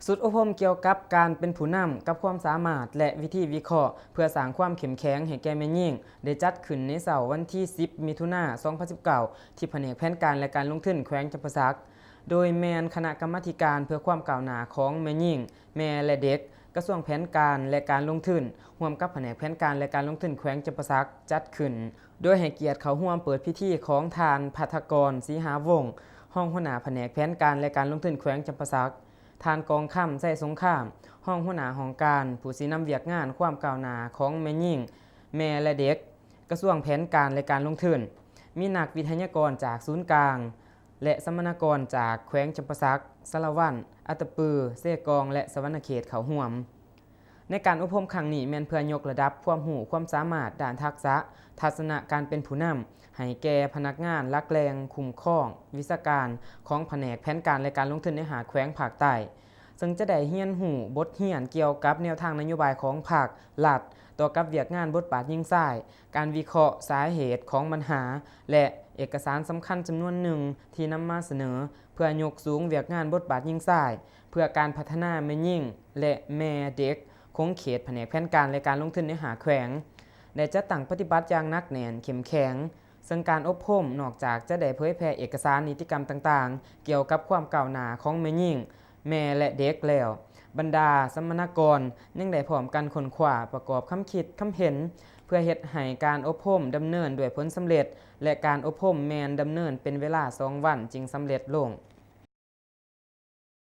สุดอบรมเกี่ยวกับการเป็นผู้นำกับความสามารถและวิธีวิเคราะห์เพื่อสร้างความเข้มแข็งให้แก่แม่หญิงได้จัดขึ้นในเสาร์วันที่ 10 มิถุนายน 2019 ที่แผนกแผนการและการลงทุนแขวงจำปาสักโดยแมนคณะกรรมาการเพื่อความก้าวหน้าของแม่หญิงแม่และเด็กกระทรวงแผนการและการลงทุนร่วมกับแผนกแผนการและการลงทุนแขวงจำปาสักจัดขึ้นโดยให้เกียรติเขาร่วมเปิดพิธีของทานภัทรกรศรีหาวงศ์ห้องหัวหน้าแผนกแผนการและการลงทุนแขวงจำปาสักทานกองค่ำใส่สงครามห้องหัวหน้าของการผู้สินำเวียกงานความก้าวหน้าของแม่หญิงแม่และเด็กกระทรวงแผนการและการลงทุนมีนักวิทยากรจากศูนย์กลางและสัมมนากรจากแขวงจำปาสักสารวัตรอัตตปือเซกองและสวรรณเขตเขาห่วมในการอบรมครั้งนี้แม่นเพื่อยกระดับความรู้ความสามารถด้านทักษะทัศนะการเป็นผู้นำให้แก่พนักงานลักแรงคุ้มครองวิชาการของแผนกแผนการและการลงทุนในหาแขวงภาคใต้ซึ่งจะได้เรียนรู้บทเรียนเกี่ยวกับแนวทางนโยบายของภาครัฐต่อกับเวียกงานบทบาทยิ่งซ้ายการวิเคราะห์สาเหตุของปัญหาและเอกสารสำคัญจำนวนหนึ่งที่นำมาเสนอเพื่อยกสูงเวียกงานบทบาทยิ่งซ้ายเพื่อการพัฒนาแม่หญิงและแม่เด็กคงเขตแผนกแผนการและการลงทุนในหาแขวงได้จัดตั้งปฏิบัติอย่างหนักแน่นเข้มแข็งซึ่งการอบรมนอกจากจะได้เผยแพร่เอกสารนิติกรรมต่างๆเกี่ยวกับความก้าวหน้าของแม่หญิงแม่และเด็กแล้วบรรดาสัมมนากรยังได้พร้อมกันค้นคว้าประกอบคำคิดคำเห็นเพื่อเฮ็ดให้การอบรมดำเนินด้วยผลสำเร็จและการอบรมแม่นดำเนินเป็นเวลา2 วันจึงสำเร็จลง